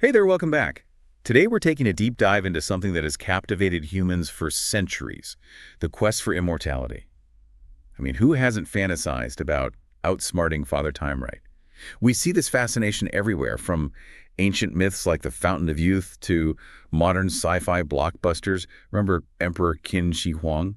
Hey there, welcome back. Today we're taking a deep dive into something that has captivated humans for centuries, the quest for immortality. I mean, who hasn't fantasized about outsmarting Father Time right? We see this fascination everywhere, from ancient myths like the Fountain of Youth to modern sci-fi blockbusters. Remember Emperor Qin Shi Huang?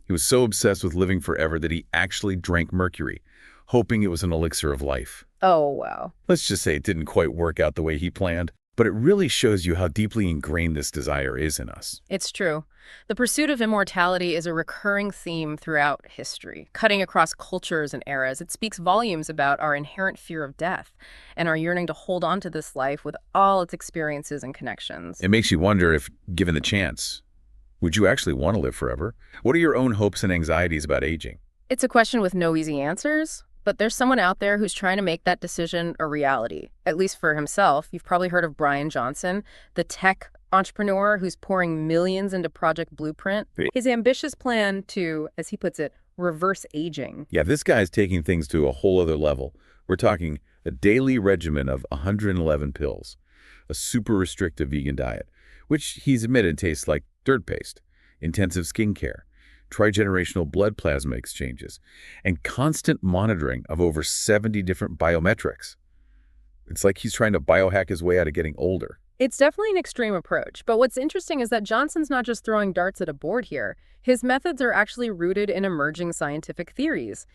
He was so obsessed with living forever that he actually drank mercury, hoping it was an elixir of life. Oh, wow. Let's just say it didn't quite work out the way he planned. But it really shows you how deeply ingrained this desire is in us. It's true. The pursuit of immortality is a recurring theme throughout history, cutting across cultures and eras. It speaks volumes about our inherent fear of death and our yearning to hold on to this life with all its experiences and connections. It makes you wonder if, given the chance, would you actually want to live forever? What are your own hopes and anxieties about aging? It's a question with no easy answers, but there's someone out there who's trying to make that decision a reality, at least for himself. You've probably heard of Bryan Johnson, the tech entrepreneur who's pouring millions into Project Blueprint. His ambitious plan to, as he puts it, reverse aging. Yeah, this guy's taking things to a whole other level. We're talking a daily regimen of 111 pills, a super restrictive vegan diet, which he's admitted tastes like dirt paste, intensive skincare, trigenerational blood plasma exchanges, and constant monitoring of over 70 different biometrics. It's like he's trying to biohack his way out of getting older. It's definitely an extreme approach, but what's interesting is that Johnson's not just throwing darts at a board here. His methods are actually rooted in emerging scientific theories,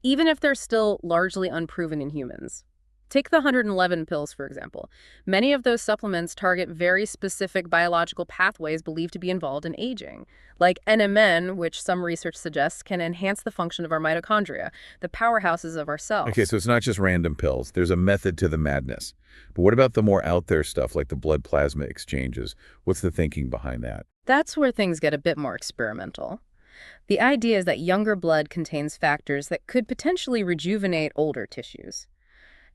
even if they're still largely unproven in humans. Take the 111 pills, for example. Many of those supplements target very specific biological pathways believed to be involved in aging, like NMN, which some research suggests can enhance the function of our mitochondria, the powerhouses of our cells. Okay, so it's not just random pills. There's a method to the madness. But what about the more out there stuff like the blood plasma exchanges? What's the thinking behind that? That's where things get a bit more experimental. The idea is that younger blood contains factors that could potentially rejuvenate older tissues.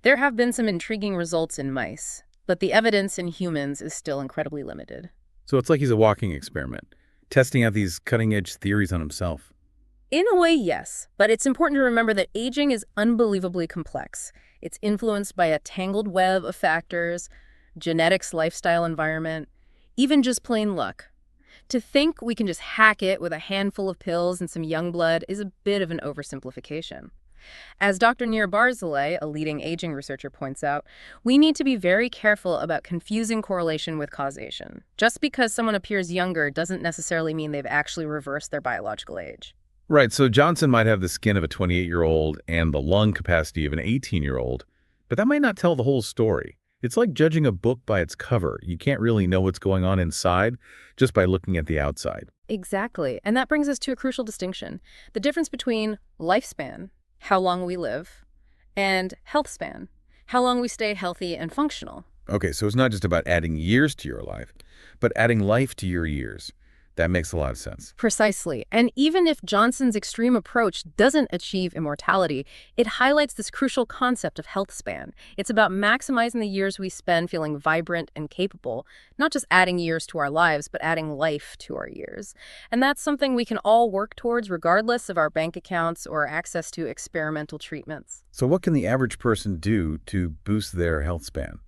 There have been some intriguing results in mice, but the evidence in humans is still incredibly limited. So it's like he's a walking experiment, testing out these cutting-edge theories on himself. In a way, yes, but it's important to remember that aging is unbelievably complex. It's influenced by a tangled web of factors, genetics, lifestyle, environment, even just plain luck. To think we can just hack it with a handful of pills and some young blood is a bit of an oversimplification. As Dr. Nir Barzilay, a leading aging researcher, points out, we need to be very careful about confusing correlation with causation. Just because someone appears younger doesn't necessarily mean they've actually reversed their biological age. Right, so Johnson might have the skin of a 28-year-old and the lung capacity of an 18-year-old, but that might not tell the whole story. It's like judging a book by its cover. You can't really know what's going on inside just by looking at the outside. Exactly, and that brings us to a crucial distinction. The difference between lifespan, how long we live, and health span, how long we stay healthy and functional. Okay, so it's not just about adding years to your life, but adding life to your years. That makes a lot of sense. Precisely. And even if Johnson's extreme approach doesn't achieve immortality, it highlights this crucial concept of health span. It's about maximizing the years we spend feeling vibrant and capable, not just adding years to our lives, but adding life to our years. And that's something we can all work towards regardless of our bank accounts or access to experimental treatments. So what can the average person do to boost their health span?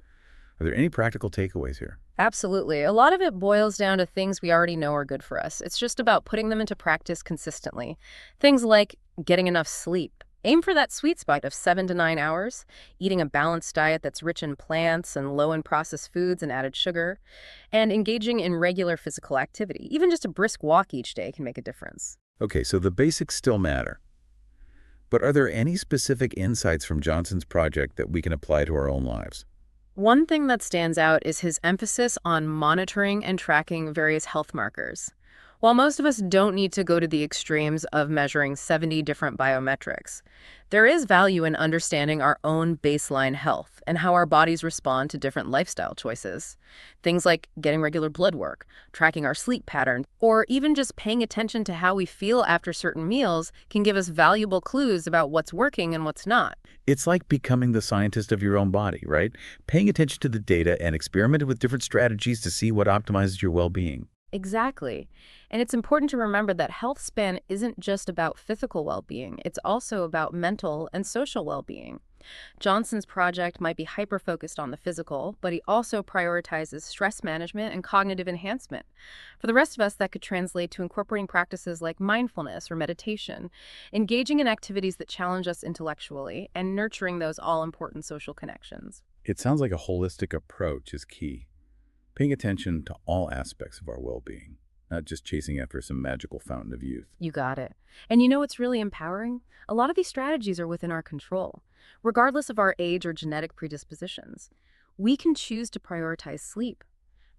Are there any practical takeaways here? Absolutely. A lot of it boils down to things we already know are good for us. It's just about putting them into practice consistently. Things like getting enough sleep. Aim for that sweet spot of 7 to 9 hours, eating a balanced diet that's rich in plants and low in processed foods and added sugar, and engaging in regular physical activity. Even just a brisk walk each day can make a difference. Okay, so the basics still matter. But are there any specific insights from Johnson's project that we can apply to our own lives? One thing that stands out is his emphasis on monitoring and tracking various health markers. While most of us don't need to go to the extremes of measuring 70 different biometrics, there is value in understanding our own baseline health and how our bodies respond to different lifestyle choices. Things like getting regular blood work, tracking our sleep patterns, or even just paying attention to how we feel after certain meals can give us valuable clues about what's working and what's not. It's like becoming the scientist of your own body, right? Paying attention to the data and experimenting with different strategies to see what optimizes your well-being. Exactly. And it's important to remember that health span isn't just about physical well-being. It's also about mental and social well-being. Johnson's project might be hyper-focused on the physical, but he also prioritizes stress management and cognitive enhancement. For the rest of us, that could translate to incorporating practices like mindfulness or meditation, engaging in activities that challenge us intellectually, and nurturing those all-important social connections. It sounds like a holistic approach is key, paying attention to all aspects of our well-being, not just chasing after some magical fountain of youth. You got it. And you know what's really empowering? A lot of these strategies are within our control, regardless of our age or genetic predispositions. We can choose to prioritize sleep,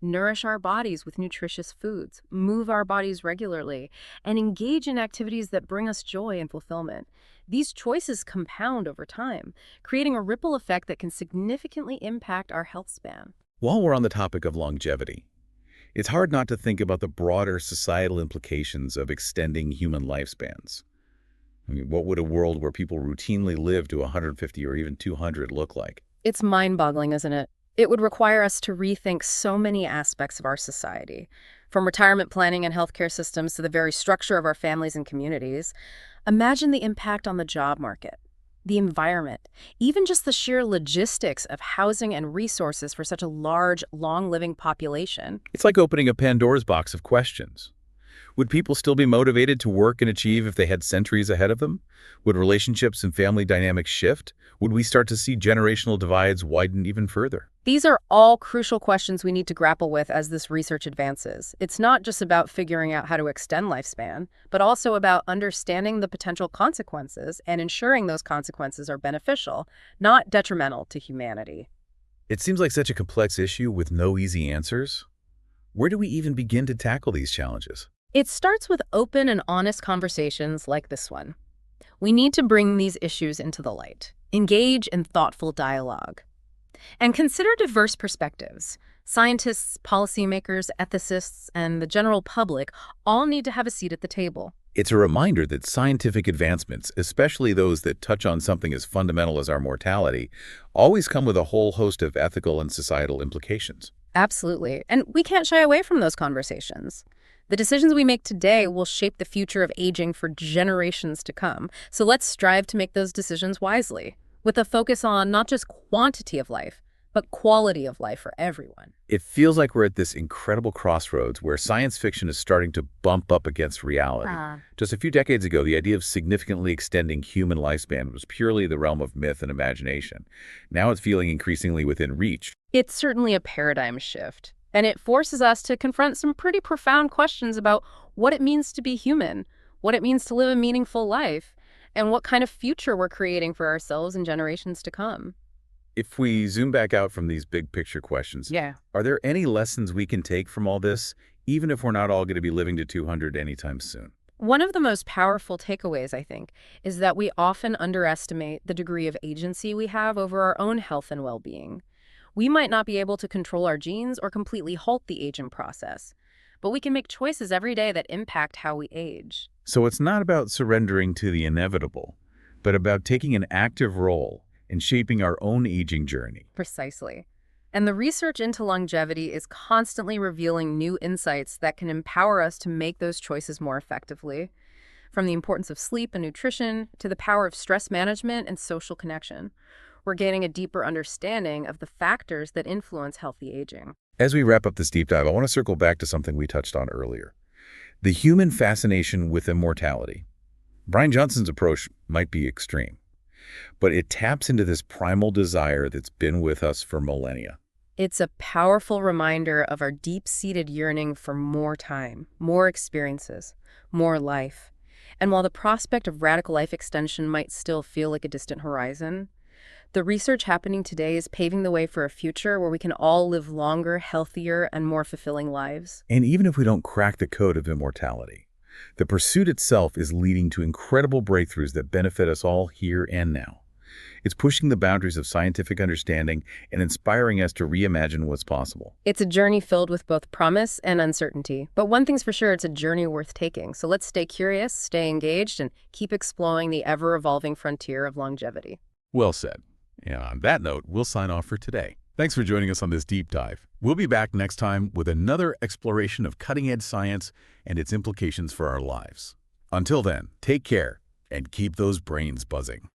nourish our bodies with nutritious foods, move our bodies regularly, and engage in activities that bring us joy and fulfillment. These choices compound over time, creating a ripple effect that can significantly impact our health span. While we're on the topic of longevity, it's hard not to think about the broader societal implications of extending human lifespans. I mean, what would a world where people routinely live to 150 or even 200 look like? It's mind-boggling, isn't it? It would require us to rethink so many aspects of our society, from retirement planning and healthcare systems to the very structure of our families and communities. Imagine the impact on the job market, the environment, even just the sheer logistics of housing and resources for such a large, long-living population. It's like opening a Pandora's box of questions. Would people still be motivated to work and achieve if they had centuries ahead of them? Would relationships and family dynamics shift? Would we start to see generational divides widen even further? These are all crucial questions we need to grapple with as this research advances. It's not just about figuring out how to extend lifespan, but also about understanding the potential consequences and ensuring those consequences are beneficial, not detrimental to humanity. It seems like such a complex issue with no easy answers. Where do we even begin to tackle these challenges? It starts with open and honest conversations like this one. We need to bring these issues into the light, engage in thoughtful dialogue, and consider diverse perspectives. Scientists, policymakers, ethicists, and the general public all need to have a seat at the table. It's a reminder that scientific advancements, especially those that touch on something as fundamental as our mortality, always come with a whole host of ethical and societal implications. Absolutely. And we can't shy away from those conversations. The decisions we make today will shape the future of aging for generations to come. So let's strive to make those decisions wisely, with a focus on not just quantity of life, but quality of life for everyone. It feels like we're at this incredible crossroads where science fiction is starting to bump up against reality. Just a few decades ago, the idea of significantly extending human lifespan was purely the realm of myth and imagination. Now it's feeling increasingly within reach. It's certainly a paradigm shift, and it forces us to confront some pretty profound questions about what it means to be human, what it means to live a meaningful life, and what kind of future we're creating for ourselves and generations to come. If we zoom back out from these big picture questions, are there any lessons we can take from all this, even if we're not all going to be living to 200 anytime soon? One of the most powerful takeaways, I think, is that we often underestimate the degree of agency we have over our own health and well-being. We might not be able to control our genes or completely halt the aging process, but we can make choices every day that impact how we age. So it's not about surrendering to the inevitable, but about taking an active role in shaping our own aging journey. Precisely. And the research into longevity is constantly revealing new insights that can empower us to make those choices more effectively, from the importance of sleep and nutrition to the power of stress management and social connection. We're gaining a deeper understanding of the factors that influence healthy aging. As we wrap up this deep dive, I want to circle back to something we touched on earlier: the human fascination with immortality. Bryan Johnson's approach might be extreme, but it taps into this primal desire that's been with us for millennia. It's a powerful reminder of our deep-seated yearning for more time, more experiences, more life. And while the prospect of radical life extension might still feel like a distant horizon, the research happening today is paving the way for a future where we can all live longer, healthier, and more fulfilling lives. And even if we don't crack the code of immortality, the pursuit itself is leading to incredible breakthroughs that benefit us all here and now. It's pushing the boundaries of scientific understanding and inspiring us to reimagine what's possible. It's a journey filled with both promise and uncertainty. But one thing's for sure, it's a journey worth taking. So let's stay curious, stay engaged, and keep exploring the ever-evolving frontier of longevity. Well said. And on that note, we'll sign off for today. Thanks for joining us on this deep dive. We'll be back next time with another exploration of cutting-edge science and its implications for our lives. Until then, take care and keep those brains buzzing.